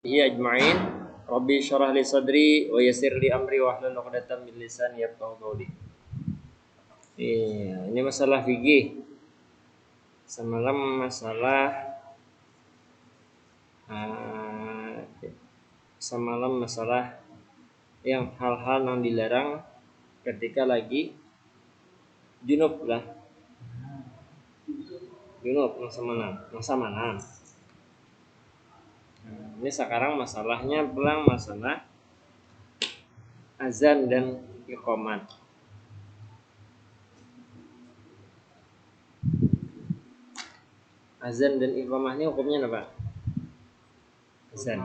Iya ajma'in. Rabbi syarah li sadri wa yassir li amri wa hlul 'uqdatam min lisani yafqahu qawli. Iya, ini masalah fikih. Semalam uh, masalah yang hal-hal yang dilarang ketika lagi junub lah. Junub masa mana? Ini sekarang masalahnya pulang masalah azan dan iqamat. Azan dan iqamah ini hukumnya apa? Azan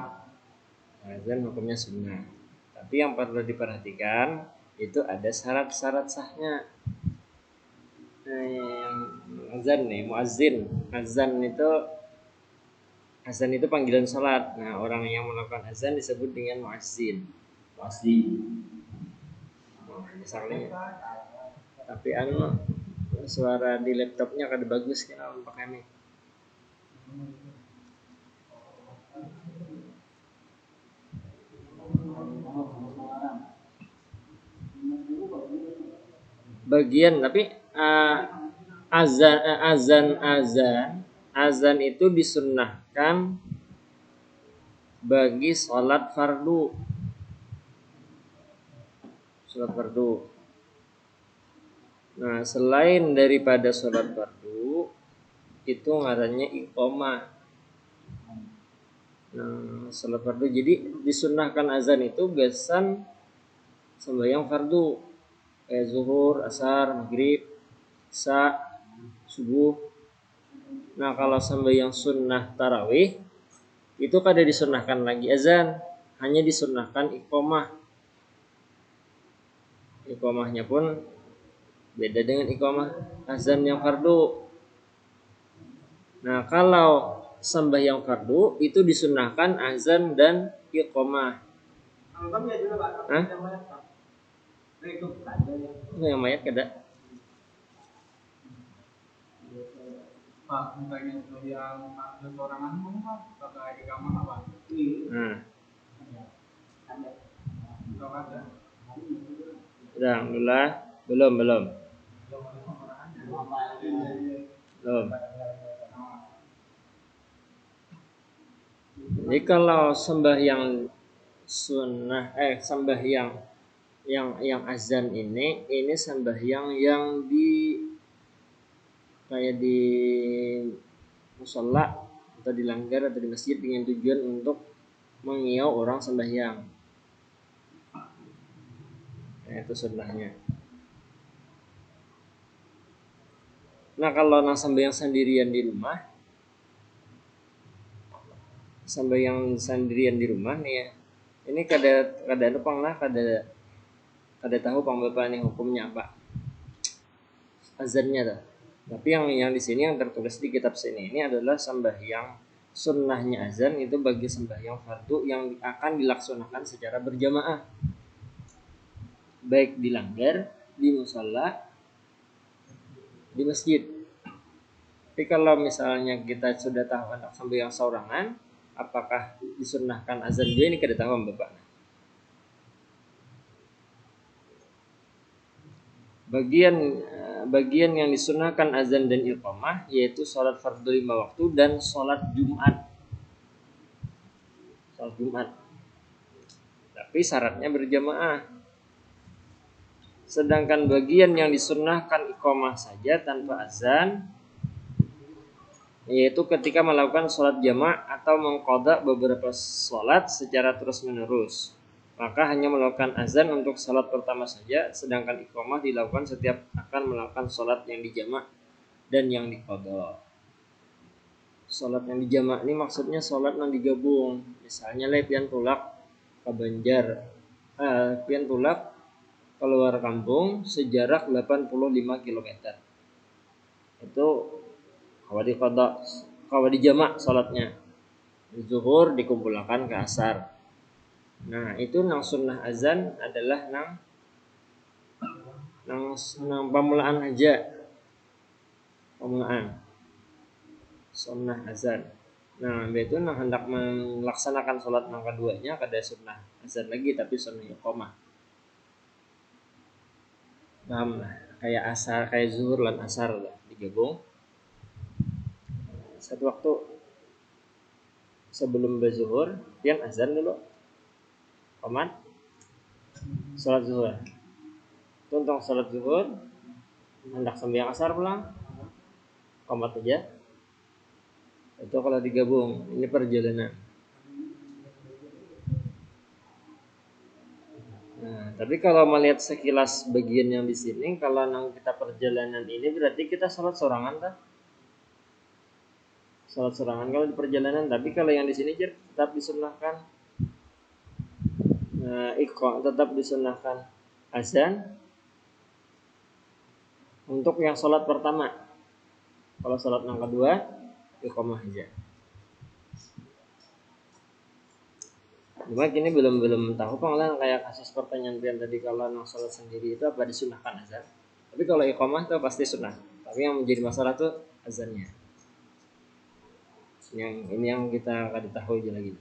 hukumnya sunnah. Tapi yang perlu diperhatikan itu ada syarat-syarat sahnya. Nah, yang azan nih, muazzin. Azan itu panggilan salat. Nah, orang yang melakukan azan disebut dengan muazzin. Misalnya. Tapi suara di laptopnya kada bagus kira pakai mic. Bagian tapi azan itu disunnahkan bagi sholat fardu. Nah, selain daripada sholat fardu itu ngarannya iqamah. Nah, sholat fardu jadi disunnahkan azan itu gasan sembahyang fardu kayak zuhur, asar, maghrib, isya, subuh. Nah, kalau sembahyang sunnah tarawih itu kada disunnahkan lagi azan, hanya disunnahkan iqamah. Iqamahnya pun beda dengan iqamah azan yang fardu. Nah, kalau sembahyang fardu itu disunnahkan azan dan iqamah. Hah? Yang mayat kada? Pak, misalnya yang sorangan Pak, pakai iqamah apa? Alhamdulillah, belum. Jadi kalau sembahyang sunnah sembahyang yang azan ini sembahyang yang kayak di musalla atau di langgar atau di masjid dengan tujuan untuk mengiau orang sembahyang. Nah, itu sunnahnya. Nah, kalau sembahyang sendirian di rumah nih ya. Ini kada nupang lah, kada tahu pang bapak nih hukumnya apa. Azannya tuh. Tapi yang di sini yang tertulis di kitab sini ini adalah sembahyang sunnahnya azan itu bagi sembahyang fardu yang akan dilaksanakan secara berjamaah. Baik di langgar, di musalla, di masjid. Tapi kalau misalnya kita sudah tahu anak sembahyang saurangan, apakah disunnahkan azan juga ini kada tahu bapak. Bagian yang disunnahkan azan dan iqamah yaitu sholat fardu 5 waktu dan sholat Jumat. Tapi syaratnya berjamaah. Sedangkan bagian yang disunnahkan iqamah saja tanpa azan yaitu ketika melakukan sholat jama' atau mengqadha beberapa sholat secara terus menerus. Maka hanya melakukan azan untuk salat pertama saja, sedangkan iqamah dilakukan setiap akan melakukan salat yang dijamak dan yang diqadha. Salat yang dijamak ini maksudnya salat yang digabung. Misalnya pian tulak ke Banjar, pian tulak keluar kampung sejarak 85 km. Itu kalau dijamak salatnya. Zuhur dikumpulkan ke asar. Nah, itu nang sunnah azan adalah nang pamulaan aja. Pamulaan. Sunnah azan. Nah, itu hendak melaksanakan sholat yang keduanya kada sunnah azan lagi tapi sunnah iqamah. Paham lah, kayak asar, kayak zuhur lan asar lah digabung. Satu waktu sebelum berzuhur, pian azan dulu. Komat sholat zuhur. Tuntang sholat zuhur, hendak sembahyang asar pulang, komat aja. Itu kalau digabung, ini perjalanan. Nah, tapi kalau melihat sekilas bagian yang di sini, kalau nang kita perjalanan ini berarti kita sholat sorangan kan? Sholat sorangan kalau di perjalanan. Tapi kalau yang di sini tetap disunahkan, tetap disunahkan azan untuk yang sholat pertama. Kalau sholat yang kedua, iqamah aja. Cuma kini belum tahu pengalaman kayak kasus pertanyaan pian tadi, kalau nang sholat sendiri itu apa disunahkan azan. Tapi kalau iqamah itu pasti sunnah. Tapi yang menjadi masalah tuh azannya. Ini yang kita kada tahu aja lagi.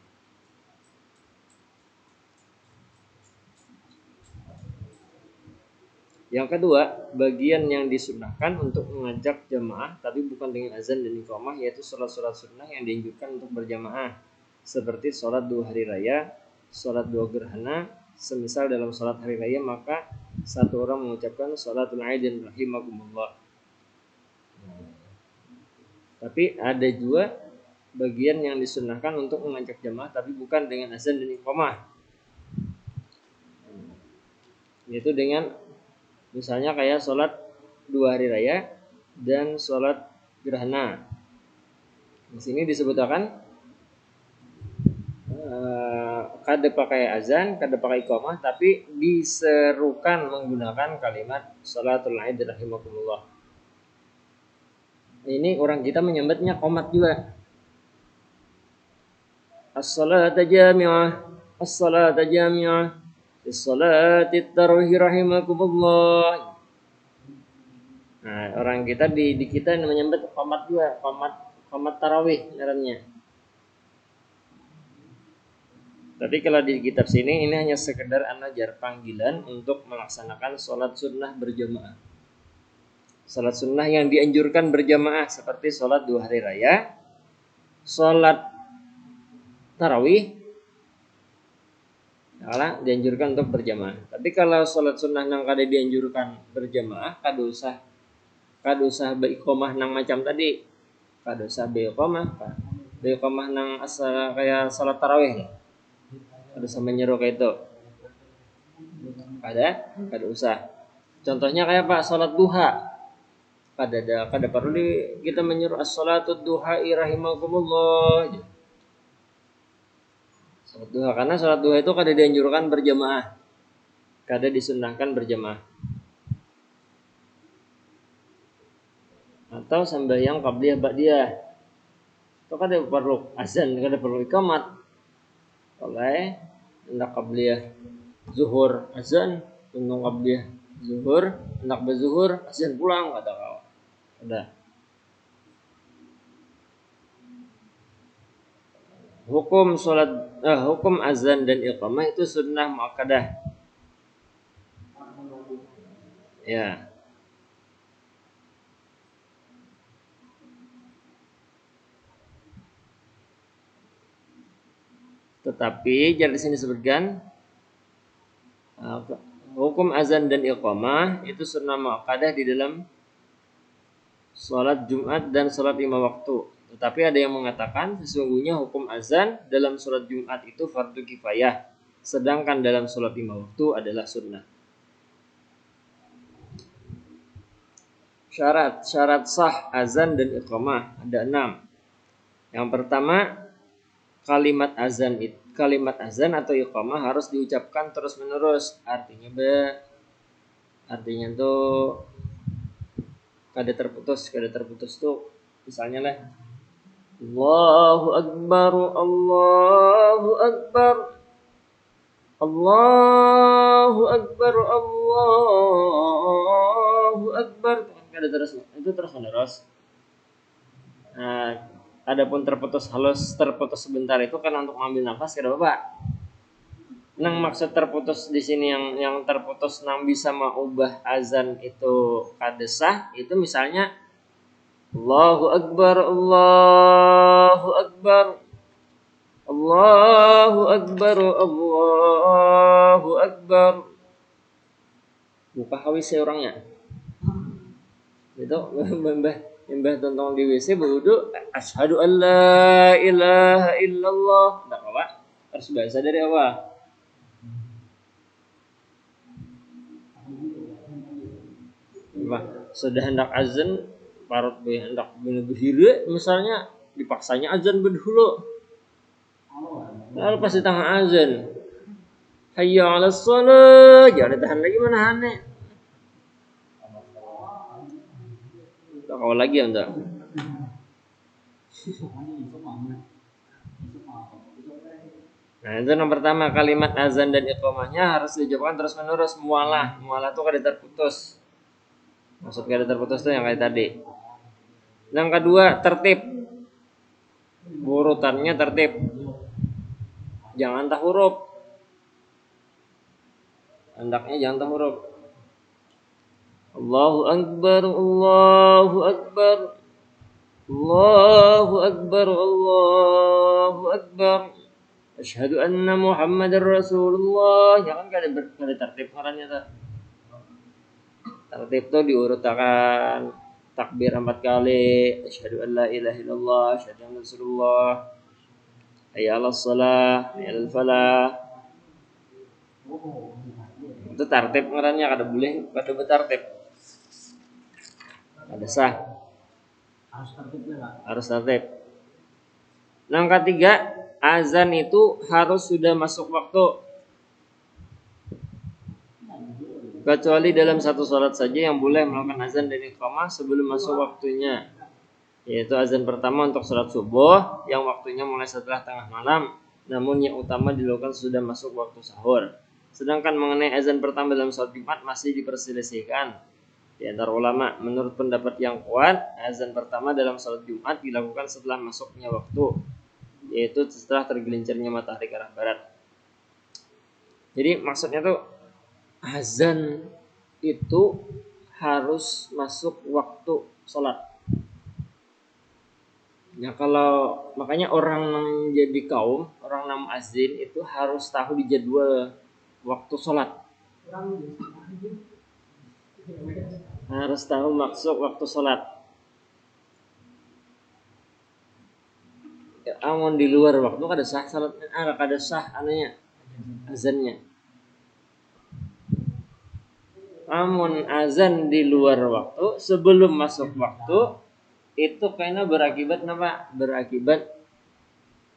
Yang kedua, bagian yang disunahkan untuk mengajak jamaah tapi bukan dengan azan dan iqamah, yaitu sholat-sholat sunnah yang dianjurkan untuk berjamaah, seperti sholat 2 hari raya, sholat 2 gerhana. Semisal dalam sholat hari raya maka satu orang mengucapkan sholatul aidin rahimakumullah. Tapi ada juga bagian yang disunahkan untuk mengajak jamaah tapi bukan dengan azan dan iqamah, yaitu dengan misalnya kayak sholat 2 hari raya dan sholat gerhana. Di sini disebutkan kada pakai azan, kada pakai iqamah, tapi diserukan menggunakan kalimat sholatul aid rahimakumullah. Ini orang kita menyebutnya qomat juga. As-salata jami'ah, as-salata jami'ah, as-salati tarawih rahimakumullah. Nah, orang kita di kita menyebut qomat juga, qomat tarawih namanya. Tapi kalau di kitab sini ini hanya sekedar anajar panggilan untuk melaksanakan sholat sunnah berjamaah. Sholat sunnah yang dianjurkan berjamaah seperti sholat 2 hari raya, sholat tarawih, dianjurkan untuk berjamaah. Tapi kalau sholat sunnah yang kada dianjurkan berjamaah, kada usah beriqamah nang macam tadi, kada usah beriqamah nang asal kayak sholat tarawih. Ada sama nyeru kayak itu. Kada usah. Contohnya kayak Pak salat duha. Kada perlu kita menyeru as-salatud duha rahimakumullah. Salat duha, karena salat duha itu kada dianjurkan berjamaah. Kada disunnahkan berjamaah. Atau sembahyang qabliyah ba'diyah. Itu kada perlu azan, kada perlu iqamat. Oleh hendak qabliyah zuhur azan, tunggu qabliyah zuhur, hendak berzuhur azan pulang, kada kau. Ada. Hukum azan dan iqamah itu sunnah muakkadah. Ya. Tetapi jangan di sini sebutkan hukum azan dan iqamah itu sunnah muakkadah di dalam sholat Jumat dan sholat 5 waktu. Tetapi ada yang mengatakan sesungguhnya hukum azan dalam sholat Jumat itu fardu kifayah, sedangkan dalam sholat 5 waktu adalah sunnah. Syarat sah azan dan iqamah ada 6. Yang pertama, kalimat azan atau iqamah harus diucapkan terus menerus. Artinya tuh kada terputus tuh misalnya lah Allahu akbar, Allahu akbar, Allahu akbar, Allahu akbar. Kada terus, itu terus menerus. Nah, Adapun terputus sebentar itu kan untuk mengambil nafas kada apa. Nang maksud terputus di sini yang terputus nang bisa mengubah azan itu kada sah itu misalnya Allahu Akbar, Allahu Akbar, Allahu Akbar, Allahu Akbar. Buka WC orangnya. Itu mbah tontong di WC berwudu asyhadu an la ilaha illallah. Enggak apa? Harus bahasa dari awal. Sudah hendak azan parut hendak bihire misalnya dipaksanya azan berdulu lalu pas di tengah azan hayya 'alas shalah jangan tahan lagi mana hane tak kau lagi enggak. Nah itu yang pertama kalimat azan dan iqamahnya harus diucapkan terus menerus mualah itu kada terputus. Maksud kada terputus itu yang kayak tadi. Yang kedua tertib. Urutannya tertib. Jangan tak huruf. Hendaknya jangan tak huruf. Allahu Akbar, Allahu Akbar. Allahu Akbar, Allahu Akbar. Asyhadu anna Muhammadar Rasulullah. Jangan kada tertib ngarannya tak. Tertib itu diurutakan takbir 4 kali asyhadu an la ilaha illallah asyhadu anna rasulullah hayya 'alas shalah hayya 'alal falah itu tertib ngarannya kada boleh kada bertertib kada sah harus tertib. Yang ketiga azan itu harus sudah masuk waktu kecuali dalam satu salat saja yang boleh melakukan azan dan iqamah sebelum masuk waktunya, yaitu azan pertama untuk salat subuh yang waktunya mulai setelah tengah malam, namun yang utama dilakukan sudah masuk waktu sahur. Sedangkan mengenai azan pertama dalam salat Jumat masih diperselisihkan di antara ulama. Menurut pendapat yang kuat, azan pertama dalam salat Jumat dilakukan setelah masuknya waktu, yaitu setelah tergelincirnya matahari ke arah barat. Jadi maksudnya tuh azan itu harus masuk waktu sholat. Ya kalau makanya orang yang jadi kaum, orang yang azin itu harus tahu di jadwal waktu sholat. Harus tahu masuk waktu sholat. Ya, amun di luar waktu kada sah salatnya, kada sah anunya azannya. Amun azan di luar waktu sebelum masuk waktu itu kayaknya berakibat apa? Berakibat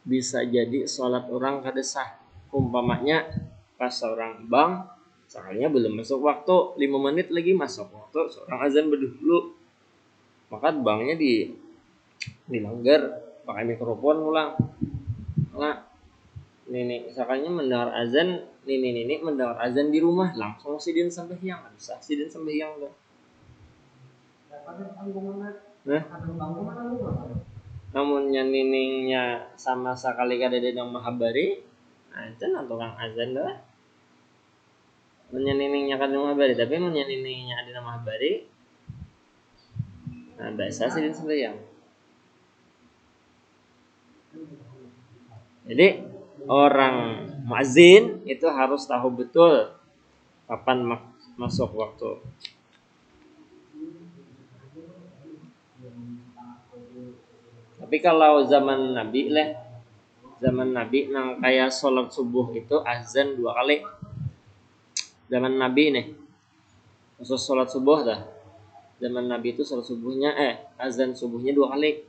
bisa jadi sholat orang kada sah. Umpamanya pas orang bang soalnya belum masuk waktu 5 menit lagi masuk waktu seorang azan berdulu maka bangnya dilanggar pakai mikrofon ulang. Nah Nenek misalkannya mendengar azan, nenek mendengar azan di rumah langsung sidin sampai siang, bisa sidin sampai siang enggak? Nah, namun neneknya sama sekali kada ada yang mahabari, azan atau kang azan dah. Neneknya kada mahabari, tapi neneknya ada yang mahabari, nah bisa sidin sampai siang. Jadi orang muazin itu harus tahu betul kapan masuk waktu. Tapi kalau zaman Nabi nang kayak sholat subuh itu azan 2 kali. Zaman Nabi nih, khusus sholat subuh dah. Zaman Nabi itu sholat subuhnya azan subuhnya 2 kali.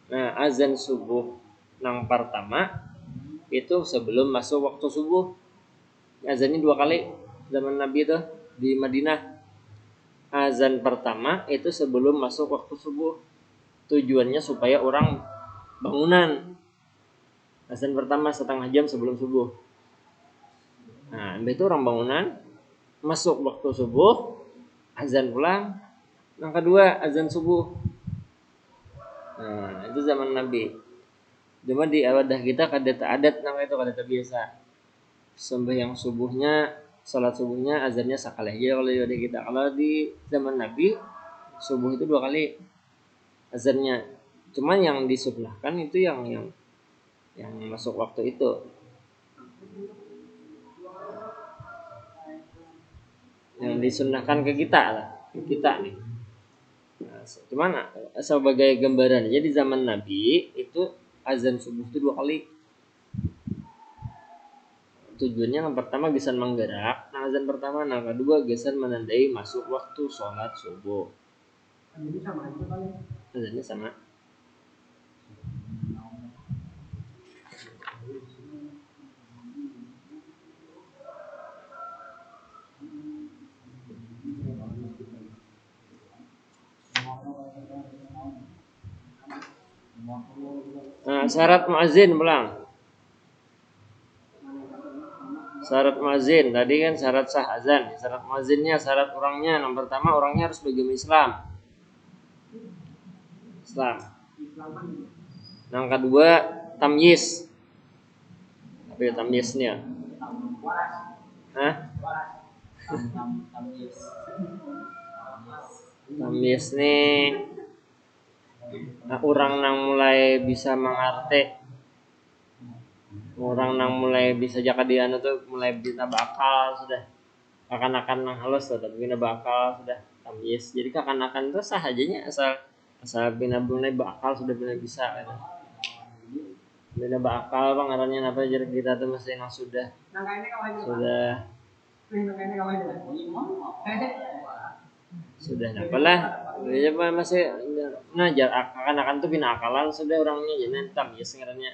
Nah azan subuh nang pertama itu sebelum masuk waktu subuh. Azannya 2 kali zaman Nabi itu di Madinah. Azan pertama itu sebelum masuk waktu subuh. Tujuannya supaya orang bangunan. Azan pertama setengah jam sebelum subuh. Nah, itu orang bangunan masuk waktu subuh, azan pulang. Yang kedua azan subuh. Nah, itu zaman Nabi. Cuma di awadah kita kada adat namanya itu kada biasa. Sembahyang subuhnya, salat subuhnya azannya sakali aja kalau di kita. Kalau di zaman Nabi subuh itu 2 kali azannya. Cuman yang disunnahkan itu yang masuk waktu itu. Yang disunnahkan ke kita lah, ke kita nih. Nah, cuman sebagai gambaran aja di zaman Nabi itu azan subuh itu 2 kali. Tujuannya yang pertama gesan menggerak, nah azan pertama, nah kedua gesan menandai masuk waktu sholat subuh. Azannya sama. Nah, syarat muazin pulang. Syarat muazin tadi kan syarat sah azan. Syarat muazinnya, syarat orangnya. Yang pertama orangnya harus beragama Islam. Yang kedua tamyiz. Apa ya tamyiznya? Hah? Tamyiz nih orang nang mulai bisa mengerti, orang nang mulai bisa jakadian itu mulai bisa bakal sudah akan nang halus tapi bina bakal sudah tamyiz. Jadi akan itu sah ajanya asal bina bakal sudah bina bisa kan. Bina bakal pengarannya apa jadi kita tuh mesti nang sudah apalah ya masih ngajar akan tuh bina akalan sudah orangnya jadi tamyiz ngarannya.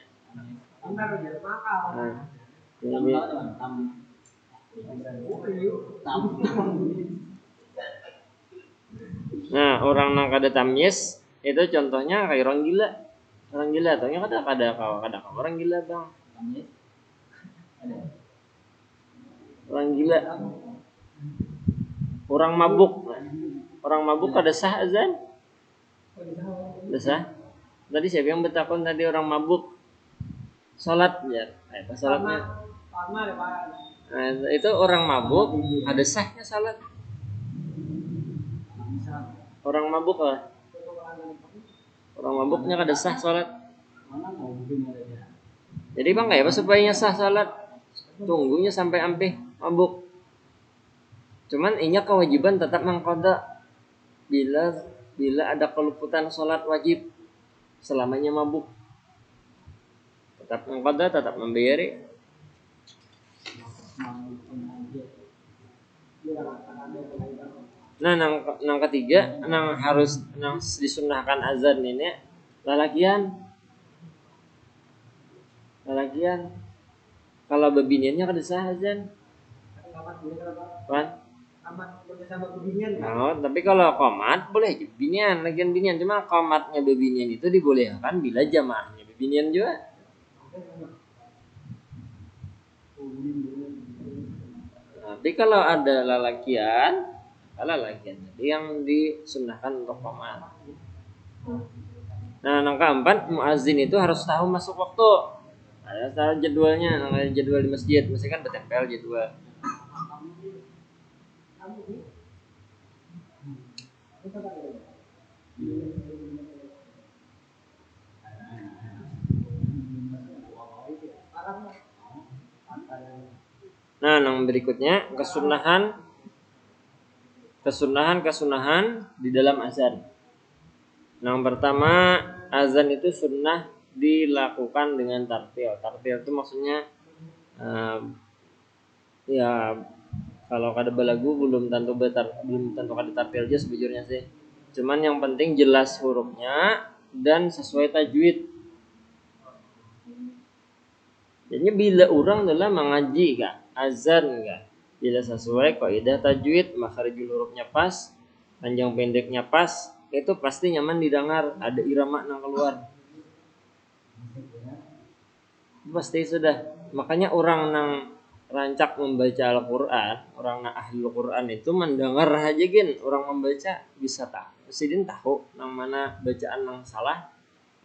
Nah, orang nang kada tamyiz itu contohnya kayak orang gila. Orang gila tuh nya kada orang gila, Bang. Orang gila. Orang mabuk. Orang mabuk kada sah azan? Kada sah. Tadi siapa yang bertakon tadi orang mabuk? Salat ya. Apa salatnya? Nah, itu orang mabuk ada sahnya salat. Orang mabuk lah. Orang mabuknya kada sah salat. Jadi Bang kayak apa supaya sah salat? Tunggunya sampai ampe mabuk. Cuman inya kewajiban tetap mengqada bila ada keluputan salat wajib selamanya mabuk. Tetap mengqada, tetap membayari. Nah, nang ketiga, nang harus nang disunnahkan azan ini lalakian. Kalau bebiniannya kada sah azan. Kan? Oh, tapi kalau qomat boleh binian, lagian binian cuma qomatnya bebinian itu dibolehkan bila jamaahnya bebinian juga. Tapi kalau ada lalakian jadi yang disunnahkan untuk qomat. Nah, yang keempat muazin itu harus tahu masuk waktu. Ada tahu jadwalnya, jadwal di masjid, mesti kan bertempel jadwal. Nah, yang berikutnya kesunahan di dalam azan. Yang pertama, azan itu sunnah dilakukan dengan tartil. Tartil itu maksudnya ya kalau kada belagu belum tentu kada tartil aja sebujurnya sih. Cuman yang penting jelas hurufnya dan sesuai tajwid. Jadi bila orang dalam mengaji azan bila sesuai kaidah tajwid, makharijul hurufnya pas, panjang pendeknya pas, itu pasti nyaman didengar, ada irama nang keluar. Pasti sudah. Makanya orang nang rancak membaca Al-Qur'an, orang nang ahli Al-Qur'an itu mendengar aja orang membaca bisa tahu. Mesti tahu nang mana bacaan nang salah,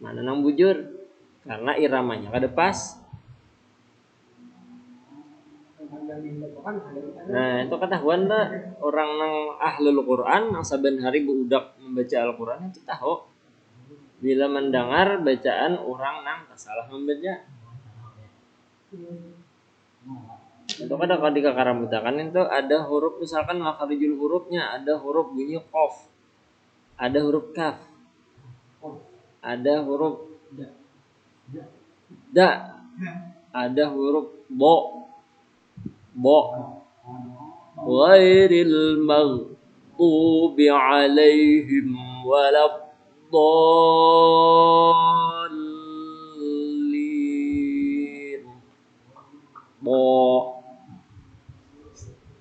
Mana nang bujur? Karena iramanya kada pas. Nah, itu ketahuan dah orang nang ahlul Quran nang saben hari budak membaca Al-Quran itu tahu bila mendengar bacaan orang nang salah membaca. Itu kada kalau dikaramutakan itu ada huruf misalkan makharijul hurufnya, ada huruf bunyi qaf, ada huruf kaf, ada huruf da, ada huruf bo, ghairil maghdubi alaihim waladdallin. Bo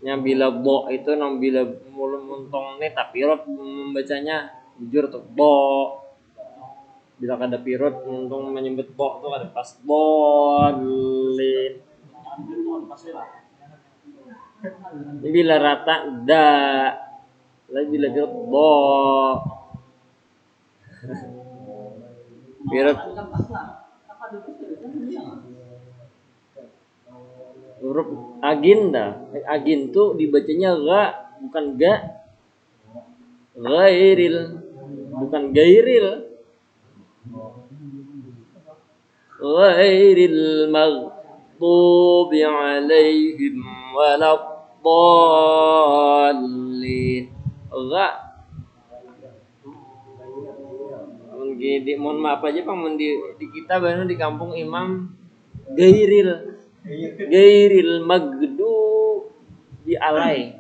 nya bila bo itu nang bila mulun muntong nih tapi rot membacanya jujur tuh bo. Bila kada pirut untung menyebut bo tuh kada pas bolin. Bila rata da, lagi bila pirut bo. Pirut huruf agenda, agin tuh dibacanya ga, bukan ga. Ghairil, bukan gairil. Ghairil maghdubi alaihim waladdallin. Ga. Di mohon maaf aja Pak, di kita baru di kampung imam gairil magdu di alai.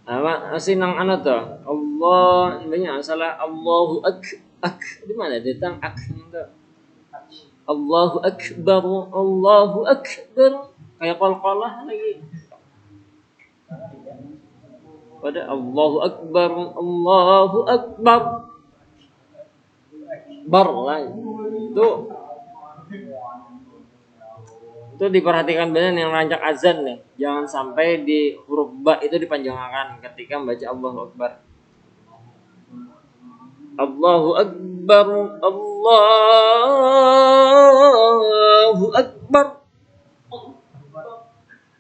Apa masih nang anu tuh? Allah banyak salah Allahu ak di mana datang ak itu? Allahu akbar kayak qalqalah lagi. Pada Allahu akbar bar lah itu diperhatikan benar yang rancak azan nih, jangan sampai di huruf ba itu dipanjangkan ketika membaca Allahu akbar. Allahu akbar Allahu akbar,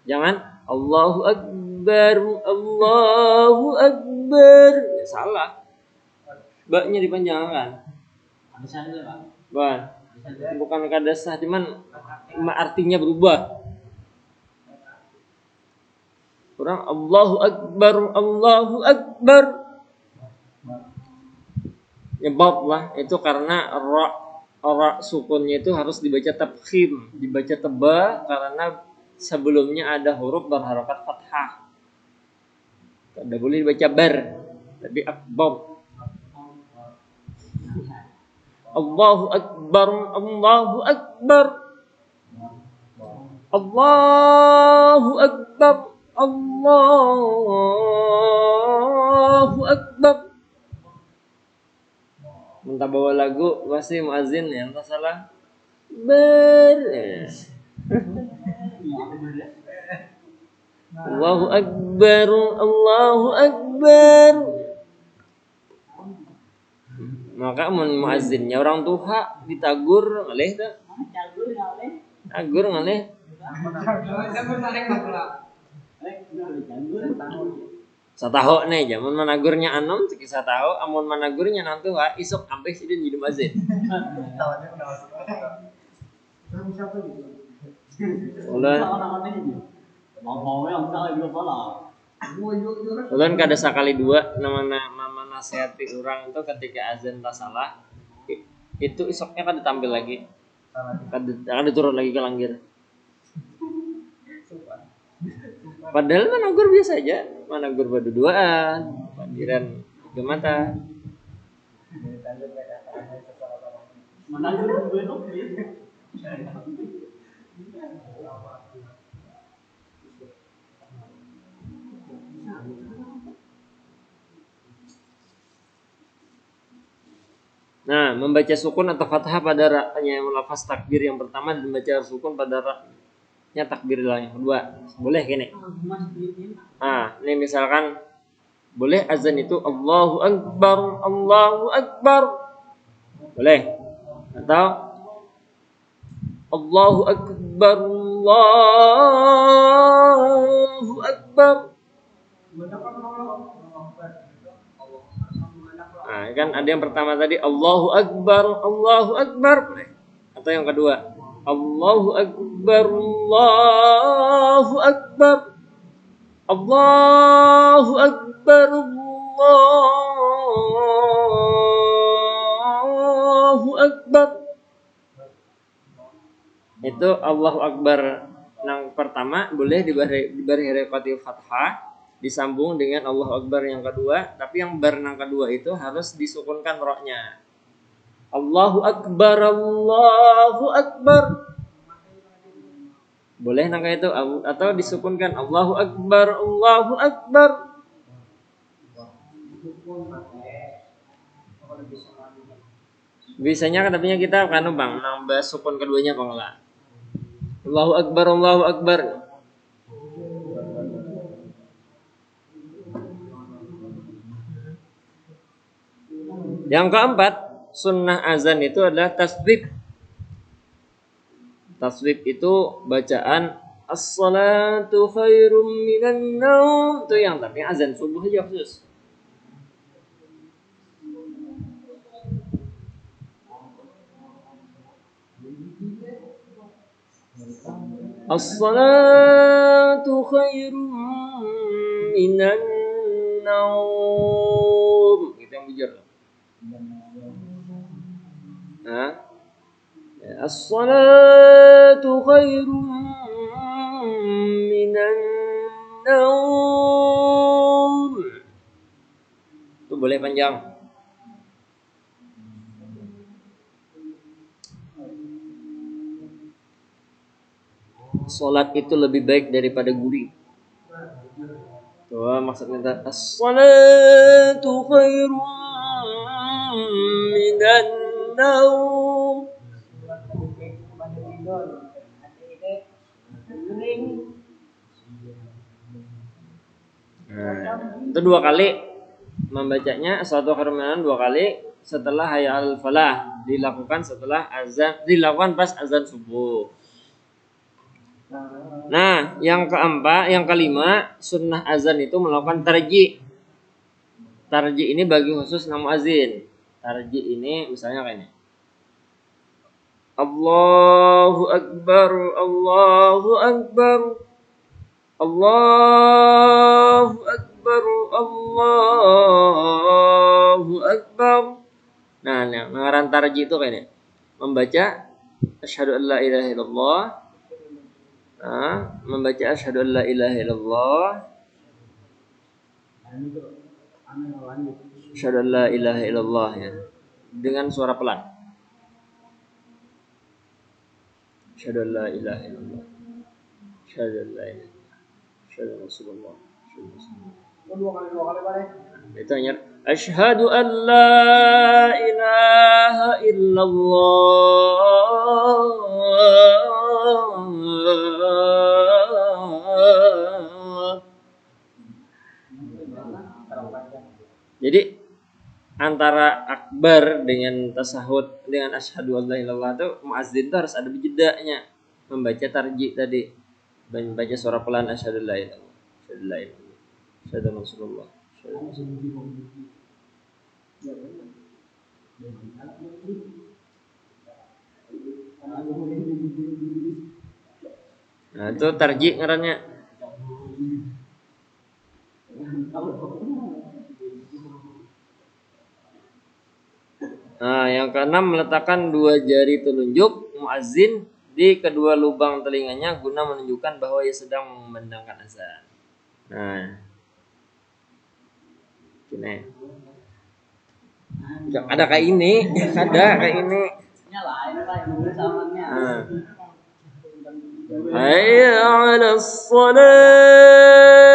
jangan Allahu akbar ya, salah. Ba-nya dipanjangkan. Bukan kada sah, cuman artinya berubah. Kurang Allahu akbar. Ya bab lah, itu karena ra sukunnya itu harus dibaca tafkhim, dibaca tebal karena sebelumnya ada huruf berharokat fathah. Tidak boleh dibaca bar, tapi akbar. Allahu akbar Allahu akbar Allahu akbar Allahu akbar. Minta bawa lagu pasti muazin ya, entah salah ber. Allahu akbar Allahu akbar. Maka muazzinnya orang tua ditagur ngalih tuh. Tagur ngalih. Sataho nih zaman managurnya anom cek sataho, amun managurnya nanti wah isuk sampai sih dia jadi muazzin. Ulan kada sakali dua nama nasihati orang itu ketika azan tak salah itu isoknya kada tampil lagi, kada turun lagi ke langgar. Padahal managur biasa aja, managur berdua-duaan, pandiran tiga mata. Nah, membaca sukun atau fathah pada ra-nya lafaz takbir yang pertama dan membaca sukun pada ra-nya takbir yang kedua. Boleh gini. Nah, ini misalkan Boleh azan itu Allahu Akbar, Allahu Akbar. Boleh. Atau Allahu Akbar, Allahu Akbar. Nah, kan ada yang pertama tadi Allahu Akbar, Allahu Akbar. Boleh. Atau yang kedua Allahu Akbar, Allahu Akbar. Allahu Akbar, Allahu Akbar. Itu Allahu Akbar yang pertama boleh diberi harakatil fathah disambung dengan Allahu Akbar yang kedua, tapi yang bar yang kedua itu harus disukunkan roknya. Allahu Akbar, Allahu Akbar. Boleh nangka itu atau disukunkan Allahu Akbar, Allahu Akbar. Bisanya katanya kita kan bang nambah sukun keduanya bang lah. Allahu Akbar, Allahu Akbar. Yang keempat, sunnah azan itu adalah tasbih. Tasbih itu bacaan as-salatu khairum minan naum. Itu yang tapi azan subuh aja khusus. As-salatu khairum minan naum. Itu yang bujur. Nah, as-salatu khairum minan naum. Itu boleh panjang. Salat itu lebih baik daripada guring. Tuh maksudnya as-salatu khairum minan naum. Nah, itu dua kali membacanya as-salatu khairum minan naum 2 kali setelah hayya 'alal falah, dilakukan setelah azan, dilakukan pas azan subuh. Nah, yang keempat, yang kelima, sunnah azan itu melakukan tarji. Tarji ini bagi khusus muazin. Tarji ini misalnya kayak ini. Allahu Akbar, Allahu Akbar. Allahu Akbar, Allahu Akbar. Nah, ngaran tarji itu kayak ini. Membaca asyhadu an la ilaha illallah. Membaca asyhadu an la ilaha illallah. Asyhadu an la ilaha illallah ya. Dengan suara pelan. Asyhadu an la ilaha illallah. Asyhadu an la ilaha illallah. Asyhadu Rasulullah. Dua kali boleh. Itu hanya asyhadu an la ilaha illallah. Jadi antara akbar dengan tasahud dengan asyhadu an la ilaha illallah itu muazzin itu harus ada jedanya membaca tarji tadi, membaca suara pelan asyhadu an la ilaha illallah, asyhadu la ilaha illallah, asyhadu Rasulullah. Nah, itu tarji ngarannya. Nah, yang keenam meletakkan 2 jari telunjuk muazzin di kedua lubang telinganya guna menunjukkan bahwa ia sedang memandangkan azan. Nah, ini. Ada kayak ini, ada kayak ini. Hayya 'alas shalah.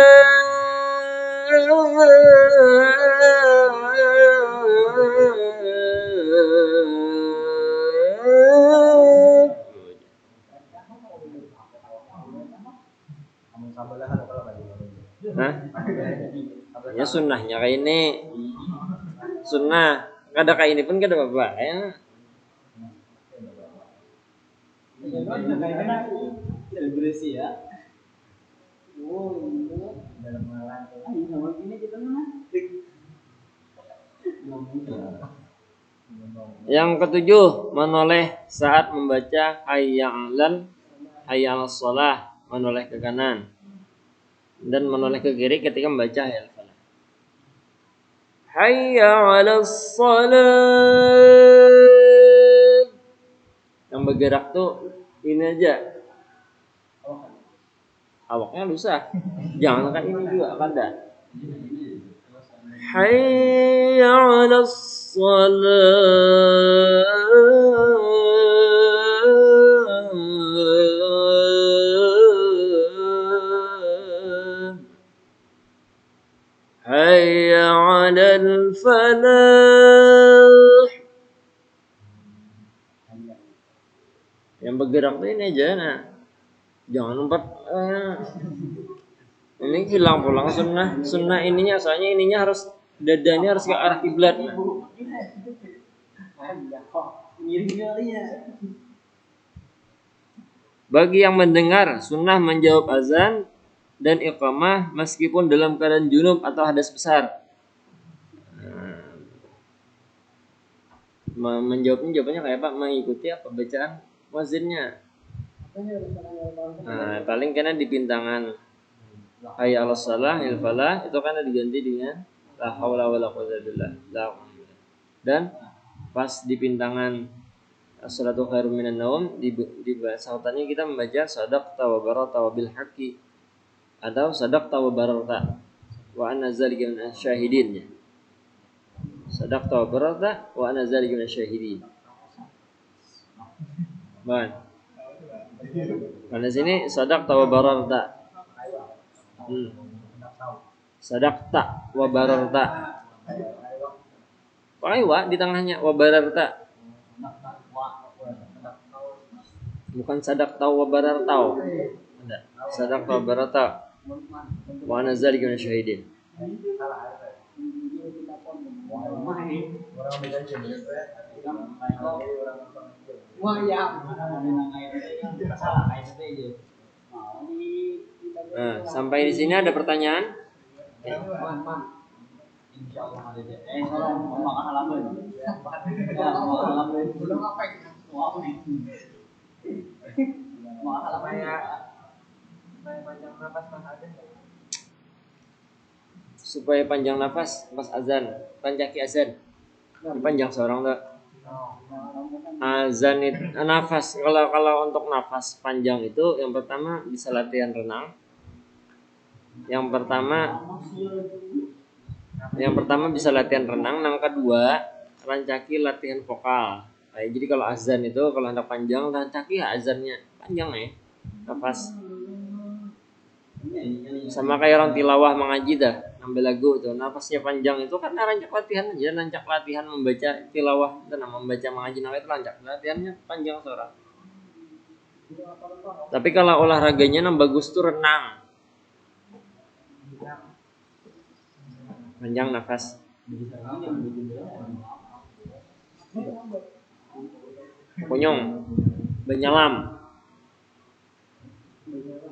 Ya sunnahnya kayak ini. Sunnah. Kada kayak ini pun kada apa-apa ya. Selebrasi ya. Oh, dalam malam. Nomor ini kita mana? Yang ketujuh, menoleh saat membaca hayya 'alas shalah, menoleh ke kanan dan menoleh ke kiri ketika membaca hayya 'alas shalah. Hayya 'alas shalah. Yang bergerak tuh ini aja. Awaknya lusa. Jangan kan ini juga kada. Hayya 'alas salah. Hayya 'alal falah. Yang bergerak tuh ini aja nah. Jangan lompat. Ini hilang pulang sunnah. Sunnah ininya soalnya ininya harus dadanya harus ke arah kiblat. Nah. Bagi yang mendengar, sunnah menjawab azan dan iqamah meskipun dalam keadaan junub atau hadas besar. Menjawabnya jawabannya kayak apa? Mengikuti apa bacaan muazzinnya. Nah, paling kena di pintangan hayya 'alas shalah il falah itu kan diganti dengan la haula wala quwwata illa billah. Dan pas di pintangan as-salatu khairum minan naum di sautannya kita membaca sadaqta wa barata wa bil haqqi atau sadaqta wa barata wa ana zalika min asyahidin ya. Sadaqta wa barata wa ana zalika min asyahidin. Bahan. Karena sini sadaqta wa barata. Sadaqta wa barata. Pakai wa di tengahnya wa barata. Bukan sadaqta wa barata. Ada. Sadaqta wa barata. Wa ana zalika min asyahidin. Nah, sampai di sini ada pertanyaan? Supaya panjang nafas pas azan, pancaki azan. Panjang seorang enggak? Azan itu nafas. Kalau untuk nafas panjang itu yang pertama bisa latihan renang. Yang pertama bisa latihan renang, yang kedua rancaki latihan vokal. Jadi kalau azan itu kalau hendak panjang rancaki ya azannya panjang ya. Nafas. Sama kayak orang tilawah mengaji dah, ngambil lagu tuh nafasnya panjang itu karena rancak latihan aja, rancak latihan membaca tilawah dan membaca mengaji itu rancak latihannya panjang suara. Tapi kalau olahraganya yang bagus tuh renang. Panjang nafas. Kunyong, benyalam.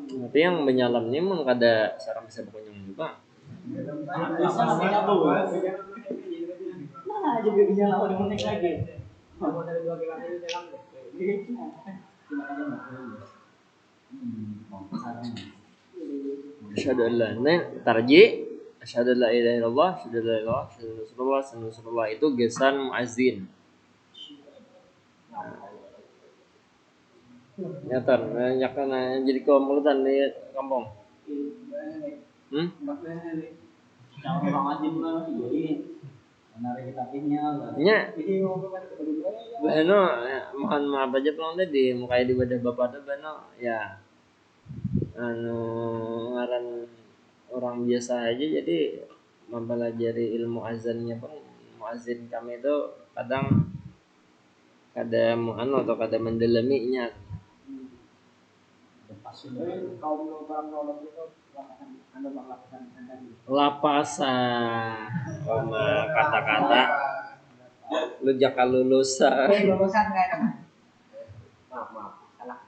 Tapi yang benyalam ini memang kada sarang bisa berkunyong juga. Nah, jadi benyalam udah menek lagi. Asyhadu an la tarji, asyhadu an la ilaha illallah, asyhadu an la ilaha illallah, asyhadu Rasulullah itu gesan muazzin. Nyatar, nyakan jadi kemurutan di kampung. Nya, bano, mohon maaf aja pelong di mukai di wadah bapak tuh bano, ya, ngaran orang biasa aja jadi mempelajari ilmu azannya pun muazin kami itu kadang kada atau kada mendalaminya. kaum orang nolok itu lapasan anda Lapasan. Kata-kata lu jaka lulusan. lulusan kayak maaf salah